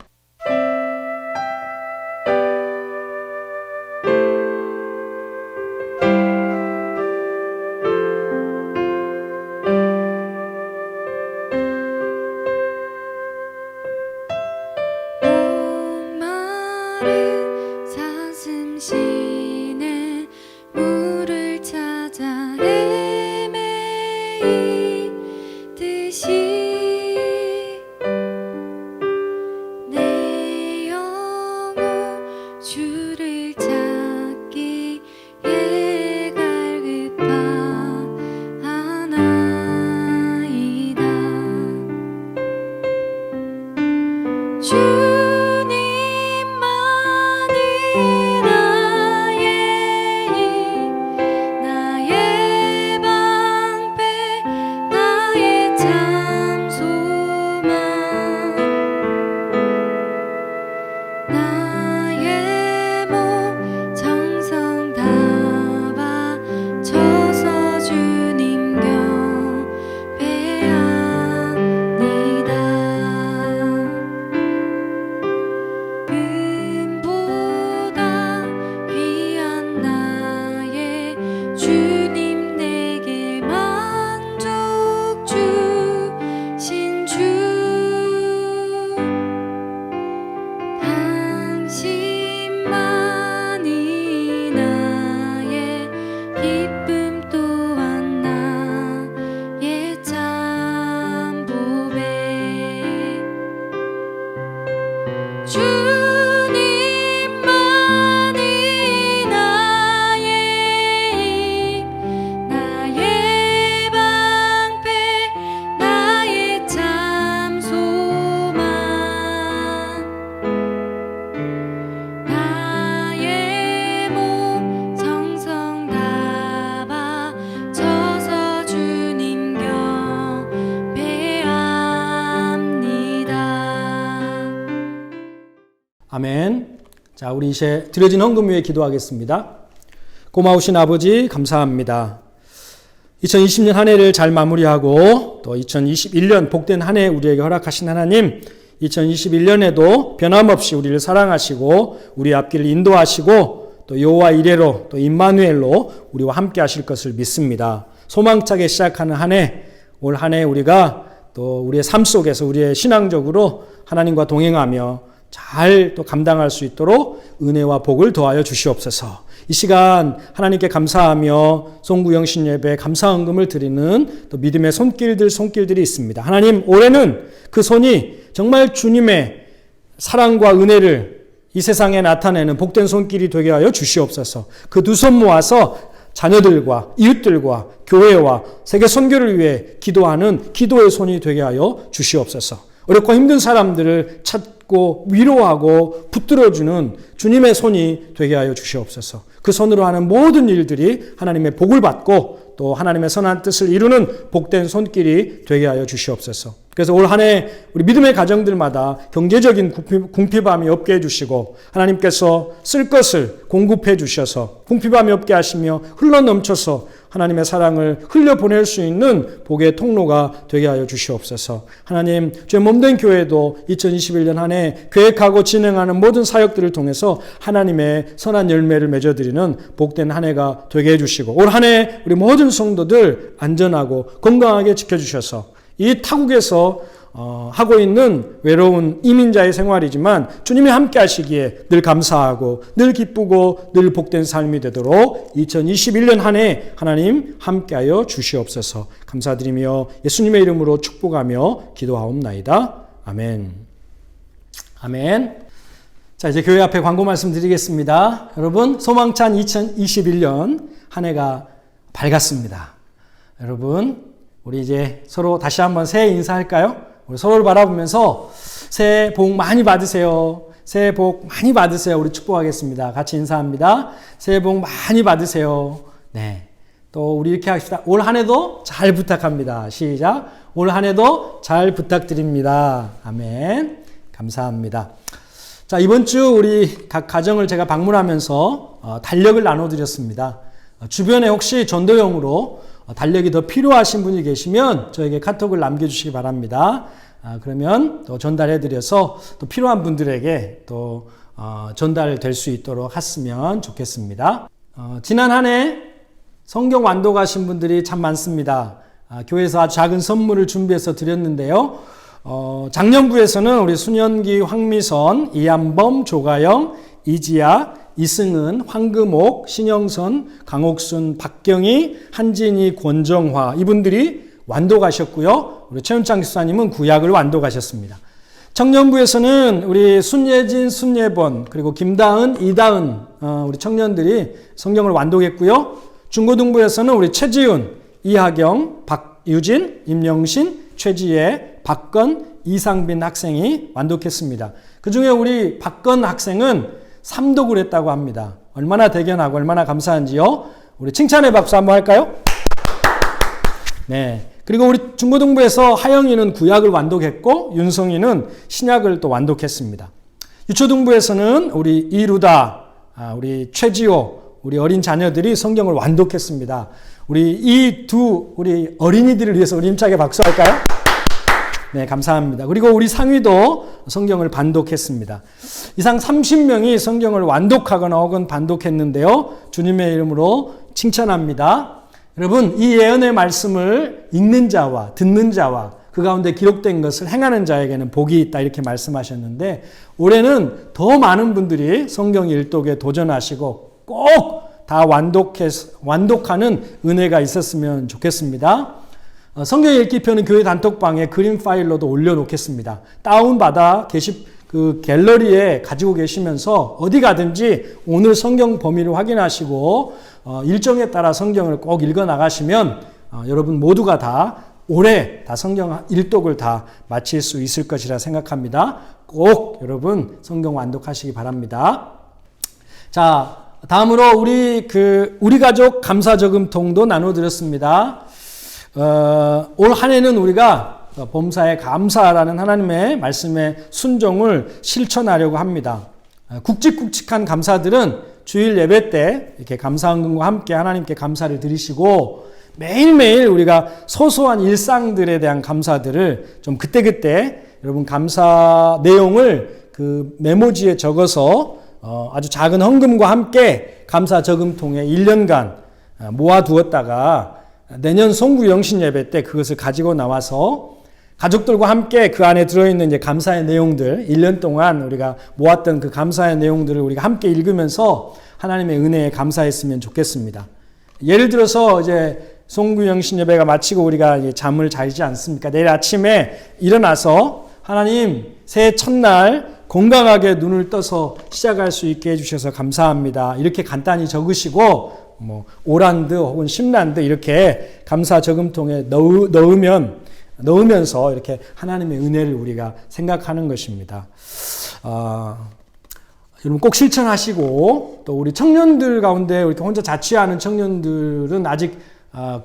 아멘. 자, 우리 이제 드려진 헌금 위에 기도하겠습니다. 고마우신 아버지 감사합니다. 2020년 한 해를 잘 마무리하고 또 2021년 복된 한 해 우리에게 허락하신 하나님, 2021년에도 변함없이 우리를 사랑하시고 우리 앞길을 인도하시고 또 여호와 이레로 또 임마누엘로 우리와 함께 하실 것을 믿습니다. 소망차게 시작하는 한 해, 올 한 해 우리가 또 우리의 삶 속에서 우리의 신앙적으로 하나님과 동행하며 잘 또 감당할 수 있도록 은혜와 복을 더하여 주시옵소서. 이 시간 하나님께 감사하며 송구영신 예배 감사헌금을 드리는 또 믿음의 손길들이 있습니다. 하나님, 올해는 그 손이 정말 주님의 사랑과 은혜를 이 세상에 나타내는 복된 손길이 되게 하여 주시옵소서. 그 두 손 모아서 자녀들과 이웃들과 교회와 세계 선교를 위해 기도하는 기도의 손이 되게 하여 주시옵소서. 어렵고 힘든 사람들을 찾고 위로하고 붙들어주는 주님의 손이 되게 하여 주시옵소서. 그 손으로 하는 모든 일들이 하나님의 복을 받고 또 하나님의 선한 뜻을 이루는 복된 손길이 되게 하여 주시옵소서. 그래서 올 한 해 우리 믿음의 가정들마다 경제적인 궁핍함이 없게 해주시고 하나님께서 쓸 것을 공급해 주셔서 궁핍함이 없게 하시며 흘러넘쳐서 하나님의 사랑을 흘려보낼 수 있는 복의 통로가 되게 하여 주시옵소서. 하나님, 주의 몸된 교회도 2021년 한 해 계획하고 진행하는 모든 사역들을 통해서 하나님의 선한 열매를 맺어드리는 복된 한 해가 되게 해주시고 올 한 해 우리 모든 성도들 안전하고 건강하게 지켜주셔서 이 타국에서 하고 있는 외로운 이민자의 생활이지만 주님이 함께 하시기에 늘 감사하고 늘 기쁘고 늘 복된 삶이 되도록 2021년 한 해 하나님 함께하여 주시옵소서. 감사드리며 예수님의 이름으로 축복하며 기도하옵나이다. 아멘. 아멘. 자, 이제 교회 앞에 광고 말씀드리겠습니다. 여러분, 소망찬 2021년 한 해가 밝았습니다. 여러분, 우리 이제 서로 다시 한번 새해 인사할까요? 우리 서로를 바라보면서 새해 복 많이 받으세요. 새해 복 많이 받으세요. 우리 축복하겠습니다. 같이 인사합니다. 새해 복 많이 받으세요. 네. 또 우리 이렇게 합시다. 올 한 해도 잘 부탁합니다. 시작. 올 한 해도 잘 부탁드립니다. 아멘. 감사합니다. 자, 이번 주 우리 각 가정을 제가 방문하면서 달력을 나눠드렸습니다. 주변에 혹시 전도용으로 달력이 더 필요하신 분이 계시면 저에게 카톡을 남겨주시기 바랍니다. 그러면 또 전달해드려서 또 필요한 분들에게 또 전달될 수 있도록 했으면 좋겠습니다. 지난 한 해 성경 완독하신 분들이 참 많습니다. 교회에서 아주 작은 선물을 준비해서 드렸는데요. 작년부에서는 우리 순현기, 황미선, 이한범, 조가영, 이지아, 이승은, 황금옥, 신영선, 강옥순, 박경희, 한진희, 권정화 이분들이 완독하셨고요. 우리 최윤창 기사님은 구약을 완독하셨습니다. 청년부에서는 우리 순예진, 순예본 그리고 김다은, 이다은 우리 청년들이 성경을 완독했고요. 중고등부에서는 우리 최지훈, 이하경, 박유진, 임영신, 최지혜, 박건, 이상빈 학생이 완독했습니다. 그 중에 우리 박건 학생은 3독을 했다고 합니다. 얼마나 대견하고 얼마나 감사한지요. 우리 칭찬의 박수 한번 할까요? 네. 그리고 우리 중고등부에서 하영이는 구약을 완독했고 윤성이는 신약을 또 완독했습니다. 유초등부에서는 우리 이루다, 우리 최지호, 우리 어린 자녀들이 성경을 완독했습니다. 우리 이 두 우리 어린이들을 위해서 우리 힘차게 박수할까요? 네, 감사합니다. 그리고 우리 상위도 성경을 반독했습니다. 이상 30명이 성경을 완독하거나 혹은 반독했는데요. 주님의 이름으로 칭찬합니다. 여러분, 이 예언의 말씀을 읽는 자와 듣는 자와 그 가운데 기록된 것을 행하는 자에게는 복이 있다 이렇게 말씀하셨는데 올해는 더 많은 분들이 성경 일독에 도전하시고 꼭 다 완독하는 은혜가 있었으면 좋겠습니다. 성경 읽기표는 교회 단톡방에 그림 파일로도 올려놓겠습니다. 다운받아 그 갤러리에 가지고 계시면서 어디 가든지 오늘 성경 범위를 확인하시고 일정에 따라 성경을 꼭 읽어 나가시면 여러분 모두가 다 올해 다 성경 일독을 다 마칠 수 있을 것이라 생각합니다. 꼭 여러분 성경 완독하시기 바랍니다. 자, 다음으로 우리 가족 감사저금통도 나눠드렸습니다. 올 한 해는 우리가 범사에 감사라는 하나님의 말씀의 순종을 실천하려고 합니다. 굵직굵직한 감사들은 주일 예배 때 이렇게 감사헌금과 함께 하나님께 감사를 드리시고 매일매일 우리가 소소한 일상들에 대한 감사들을 좀 그때그때 여러분 감사 내용을 그 메모지에 적어서 아주 작은 헌금과 함께 감사 저금통에 1년간 모아두었다가 내년 송구 영신 예배 때 그것을 가지고 나와서 가족들과 함께 그 안에 들어있는 이제 감사의 내용들, 1년 동안 우리가 모았던 그 감사의 내용들을 우리가 함께 읽으면서 하나님의 은혜에 감사했으면 좋겠습니다. 예를 들어서 이제 송구영신 예배가 마치고 우리가 이제 잠을 자지 않습니까? 내일 아침에 일어나서 하나님 새해 첫날 건강하게 눈을 떠서 시작할 수 있게 해주셔서 감사합니다. 이렇게 간단히 적으시고 뭐 5란드 혹은 10란드 이렇게 감사 저금통에 넣으면서 이렇게 하나님의 은혜를 우리가 생각하는 것입니다. 여러분 꼭 실천하시고 또 우리 청년들 가운데 이렇게 혼자 자취하는 청년들은 아직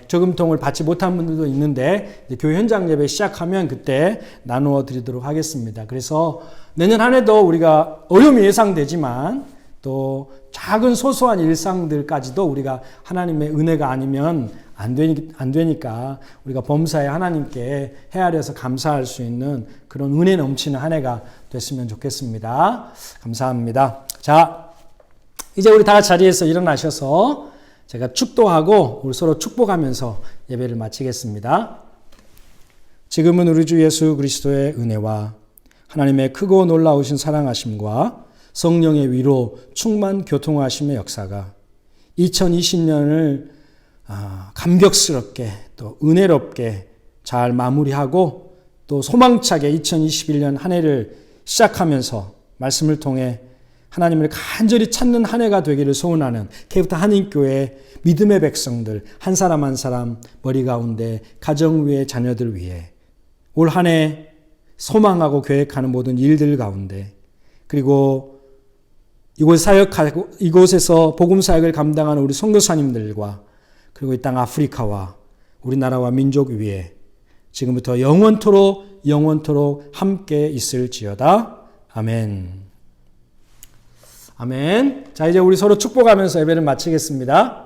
저금통을 받지 못한 분들도 있는데 교회 현장 예배 시작하면 그때 나누어 드리도록 하겠습니다. 그래서 내년 한 해도 우리가 어려움이 예상되지만 또 작은 소소한 일상들까지도 우리가 하나님의 은혜가 아니면 안 되니까 우리가 범사에 하나님께 헤아려서 감사할 수 있는 그런 은혜 넘치는 한 해가 됐으면 좋겠습니다. 감사합니다. 자, 이제 우리 다 같이 자리에서 일어나셔서 제가 축도하고 우리 서로 축복하면서 예배를 마치겠습니다. 지금은 우리 주 예수 그리스도의 은혜와 하나님의 크고 놀라우신 사랑하심과 성령의 위로 충만 교통하심의 역사가 2020년을 감격스럽게 또 은혜롭게 잘 마무리하고 또 소망차게 2021년 한 해를 시작하면서 말씀을 통해 하나님을 간절히 찾는 한 해가 되기를 소원하는 케이프타 한인교회 믿음의 백성들 한 사람 한 사람 머리 가운데 가정 위에 자녀들 위해 올 한 해 소망하고 계획하는 모든 일들 가운데 그리고 이곳에서 복음 사역을 감당하는 우리 선교사님들과 그리고 이 땅 아프리카와 우리나라와 민족 위에 지금부터 영원토록 함께 있을지어다. 아멘. 아멘. 자, 이제 우리 서로 축복하면서 예배를 마치겠습니다.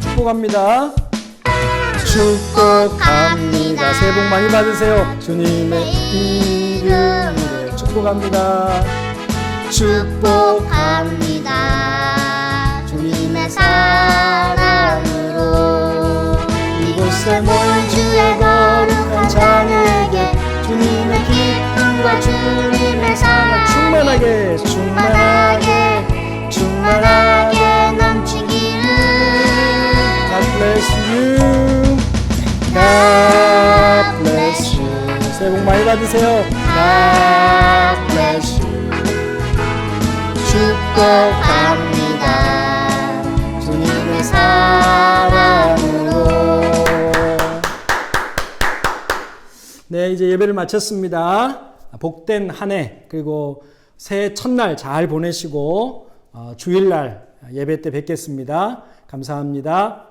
축복합니다. 축복합니다. 새해 복 많이 받으세요. 주님의 이름으로 축복합니다. 축복합니다. 주님의 사랑으로 이곳에 모인 주의 거룩한 자녀에게 주님의 기쁨과 주님의 사랑 충만하게 넘치기를. God bless you. God bless you. 새해 복 많이 받으세요. God bless you. 축복합니다. 주님의 사랑으로. 네, 이제 예배를 마쳤습니다. 복된 한 해 그리고 새해 첫날 잘 보내시고 주일날 예배 때 뵙겠습니다. 감사합니다.